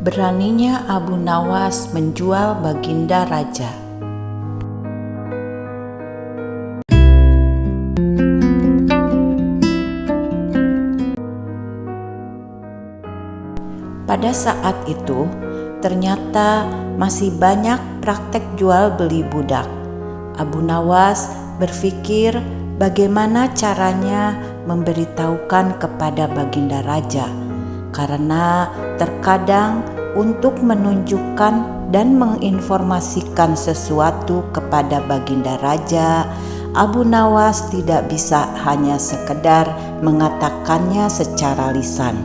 Beraninya Abu Nawas menjual Baginda Raja. Pada saat itu, ternyata masih banyak praktek jual beli budak. Abu Nawas berpikir bagaimana caranya memberitahukan kepada Baginda Raja, karena terkadang untuk menunjukkan dan menginformasikan sesuatu kepada Baginda Raja, Abu Nawas tidak bisa hanya sekedar mengatakannya secara lisan,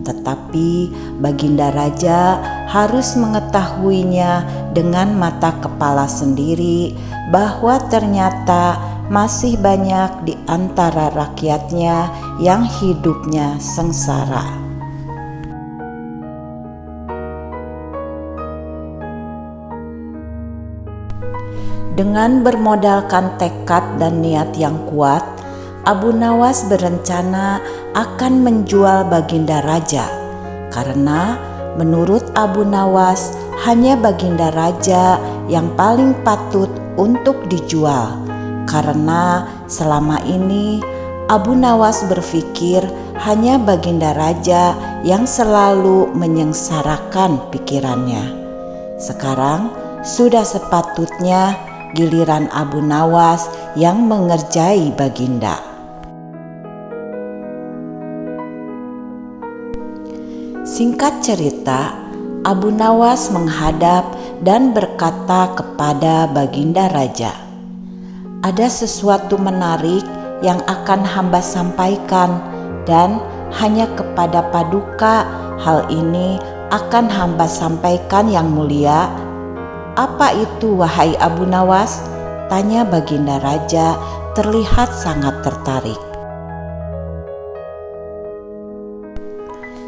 tetapi Baginda Raja harus mengetahuinya dengan mata kepala sendiri bahwa ternyata masih banyak di antara rakyatnya yang hidupnya sengsara. Dengan bermodalkan tekad dan niat yang kuat, Abu Nawas berencana akan menjual Baginda Raja, karena menurut Abu Nawas hanya Baginda Raja yang paling patut untuk dijual, karena selama ini Abu Nawas berpikir hanya Baginda Raja yang selalu menyengsarakan pikirannya. Sekarang sudah sepatutnya giliran Abu Nawas yang mengerjai Baginda. Singkat cerita, Abu Nawas menghadap dan berkata kepada Baginda Raja, "Ada sesuatu menarik yang akan hamba sampaikan, dan hanya kepada Paduka hal ini akan hamba sampaikan yang mulia." "Apa itu, wahai Abu Nawas?" tanya Baginda Raja terlihat sangat tertarik.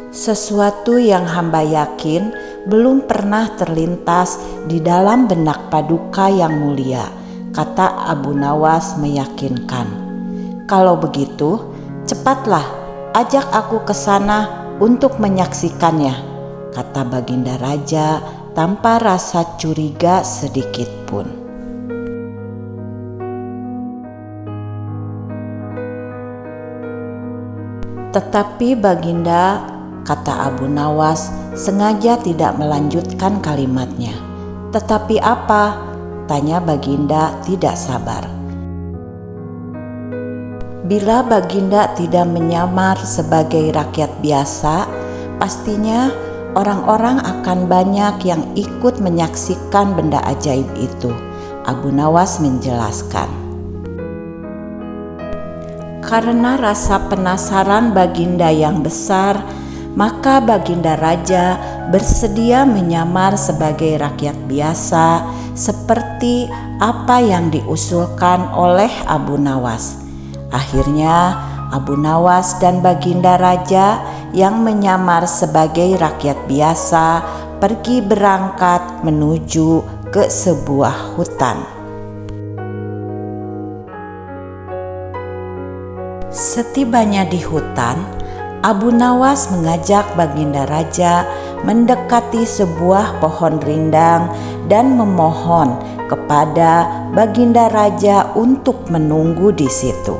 "Sesuatu yang hamba yakin belum pernah terlintas di dalam benak Paduka yang mulia," kata Abu Nawas meyakinkan. "Kalau begitu, cepatlah ajak aku ke sana untuk menyaksikannya," kata Baginda Raja tanpa rasa curiga sedikit pun. Tetapi Baginda, kata Abu Nawas, sengaja tidak melanjutkan kalimatnya. "Tetapi apa?" tanya Baginda tidak sabar. "Bila Baginda tidak menyamar sebagai rakyat biasa, pastinya orang-orang akan banyak yang ikut menyaksikan benda ajaib itu," Abu Nawas menjelaskan. Karena rasa penasaran Baginda yang besar, maka Baginda Raja bersedia menyamar sebagai rakyat biasa seperti apa yang diusulkan oleh Abu Nawas. Akhirnya Abu Nawas dan Baginda Raja yang menyamar sebagai rakyat biasa pergi berangkat menuju ke sebuah hutan. Setibanya di hutan, Abu Nawas mengajak Baginda Raja mendekati sebuah pohon rindang dan memohon kepada Baginda Raja untuk menunggu di situ.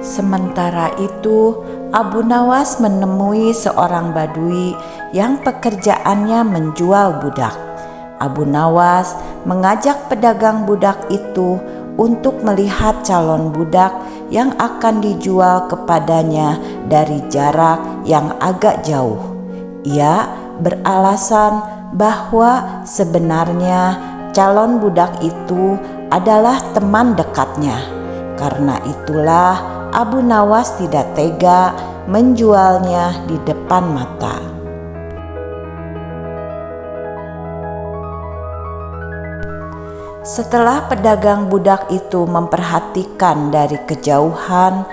Sementara itu, Abu Nawas menemui seorang badui yang pekerjaannya menjual budak. Abu Nawas mengajak pedagang budak itu untuk melihat calon budak yang akan dijual kepadanya dari jarak yang agak jauh. Ia beralasan bahwa sebenarnya calon budak itu adalah teman dekatnya. Karena itulah Abu Nawas tidak tega menjualnya di depan mata. Setelah pedagang budak itu memperhatikan dari kejauhan,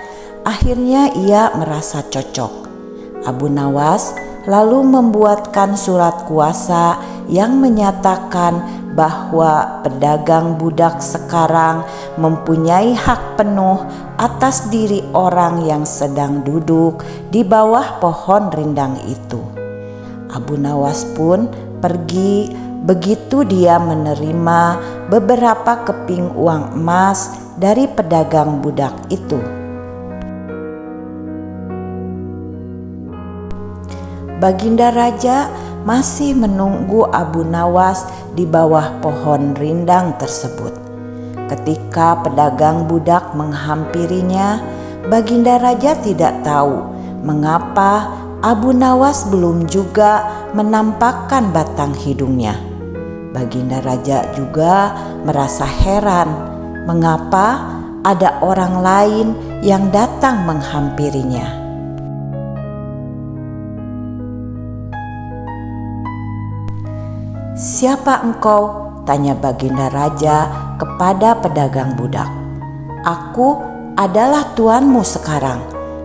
akhirnya ia merasa cocok. Abu Nawas lalu membuatkan surat kuasa yang menyatakan bahwa pedagang budak sekarang mempunyai hak penuh atas diri orang yang sedang duduk di bawah pohon rindang itu. Abu Nawas pun pergi. Begitu dia menerima beberapa keping uang emas dari pedagang budak itu. Baginda Raja masih menunggu Abu Nawas di bawah pohon rindang tersebut. Ketika pedagang budak menghampirinya, Baginda Raja tidak tahu mengapa Abu Nawas belum juga menampakkan batang hidungnya. Baginda Raja juga merasa heran mengapa ada orang lain yang datang menghampirinya. "Siapa engkau?" tanya Baginda Raja kepada pedagang budak. "Aku adalah tuanmu sekarang,"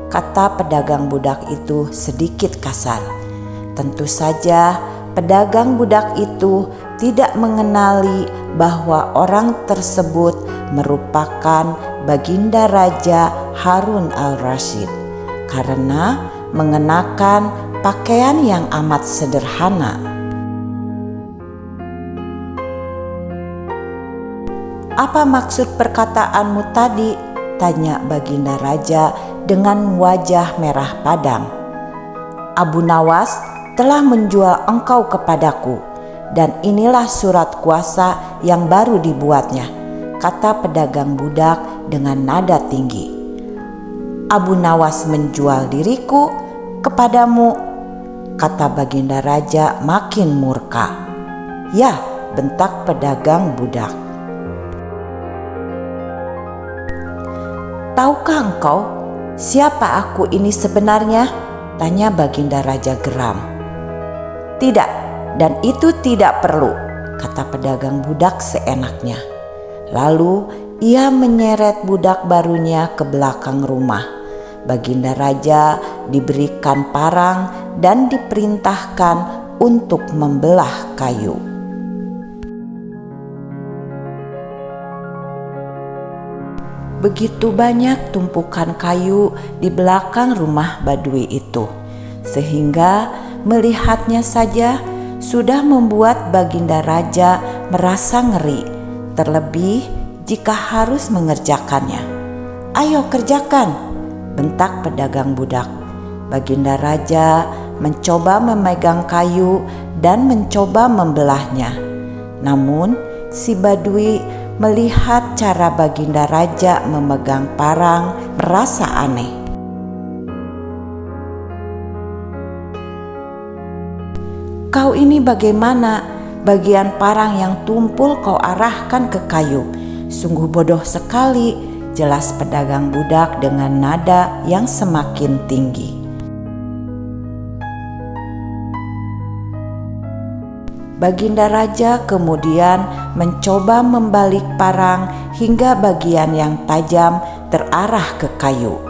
kata pedagang budak itu sedikit kasar. Tentu saja pedagang budak itu tidak mengenali bahwa orang tersebut merupakan Baginda Raja Harun al-Rasyid karena mengenakan pakaian yang amat sederhana. "Apa maksud perkataanmu tadi?" tanya Baginda Raja dengan wajah merah padam. "Abu Nawas telah menjual engkau kepadaku, dan inilah surat kuasa yang baru dibuatnya," kata pedagang budak dengan nada tinggi. "Abu Nawas menjual diriku kepadamu," kata Baginda Raja makin murka. "Ya," bentak pedagang budak. "Tahukah engkau siapa aku ini sebenarnya?" tanya Baginda Raja geram. "Tidak, dan itu tidak perlu," kata pedagang budak seenaknya. Lalu ia menyeret budak barunya ke belakang rumah. Baginda Raja diberikan parang dan diperintahkan untuk membelah kayu. Begitu banyak tumpukan kayu di belakang rumah Badui itu, sehingga melihatnya saja sudah membuat Baginda Raja merasa ngeri, terlebih jika harus mengerjakannya. "Ayo kerjakan," bentak pedagang budak. Baginda Raja mencoba memegang kayu dan mencoba membelahnya. Namun si Badui melihat cara Baginda Raja memegang parang merasa aneh. "Kau ini bagaimana? Bagian parang yang tumpul kau arahkan ke kayu. Sungguh bodoh sekali," jelas pedagang budak dengan nada yang semakin tinggi. Baginda Raja kemudian mencoba membalik parang hingga bagian yang tajam terarah ke kayu.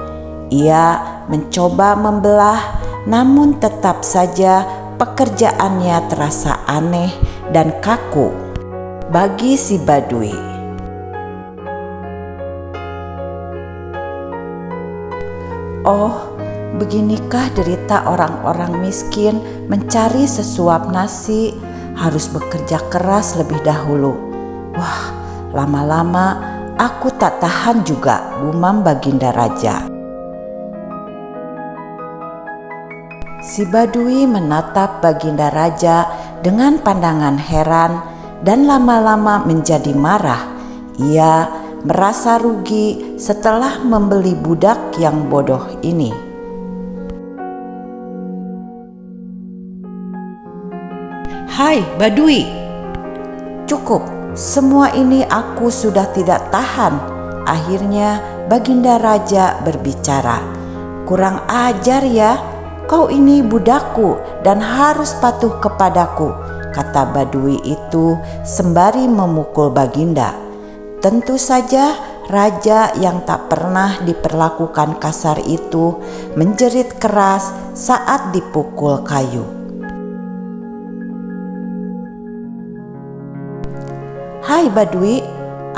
Ia mencoba membelah, namun tetap saja pekerjaannya terasa aneh dan kaku bagi si Badui. Oh, beginikah derita orang-orang miskin mencari sesuap nasi, harus bekerja keras lebih dahulu. Wah, lama-lama aku tak tahan juga, gumam Baginda Raja. Si Badui menatap Baginda Raja dengan pandangan heran dan lama-lama menjadi marah. Ia merasa rugi setelah membeli budak yang bodoh ini. "Hai Badui, cukup, semua ini aku sudah tidak tahan." Akhirnya Baginda Raja berbicara. "Kurang ajar ya, kau ini budakku dan harus patuh kepadaku," kata Badui itu sembari memukul Baginda. Tentu saja raja yang tak pernah diperlakukan kasar itu menjerit keras saat dipukul kayu. "Hai Badui,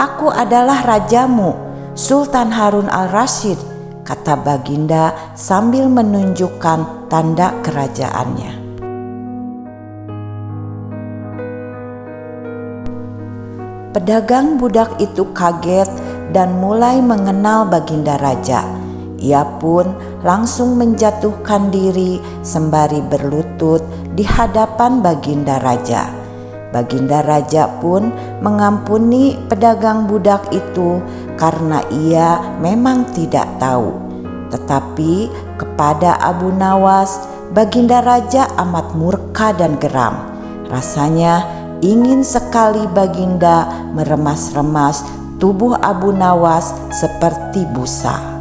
aku adalah rajamu, Sultan Harun al-Rasyid," kata Baginda sambil menunjukkan tanda kerajaannya. Pedagang budak itu kaget dan mulai mengenal Baginda Raja. Ia pun langsung menjatuhkan diri sembari berlutut di hadapan Baginda Raja. Baginda Raja pun mengampuni pedagang budak itu karena ia memang tidak tahu. Tetapi kepada Abu Nawas, Baginda Raja amat murka dan geram. Rasanya ingin sekali Baginda meremas-remas tubuh Abu Nawas seperti busa.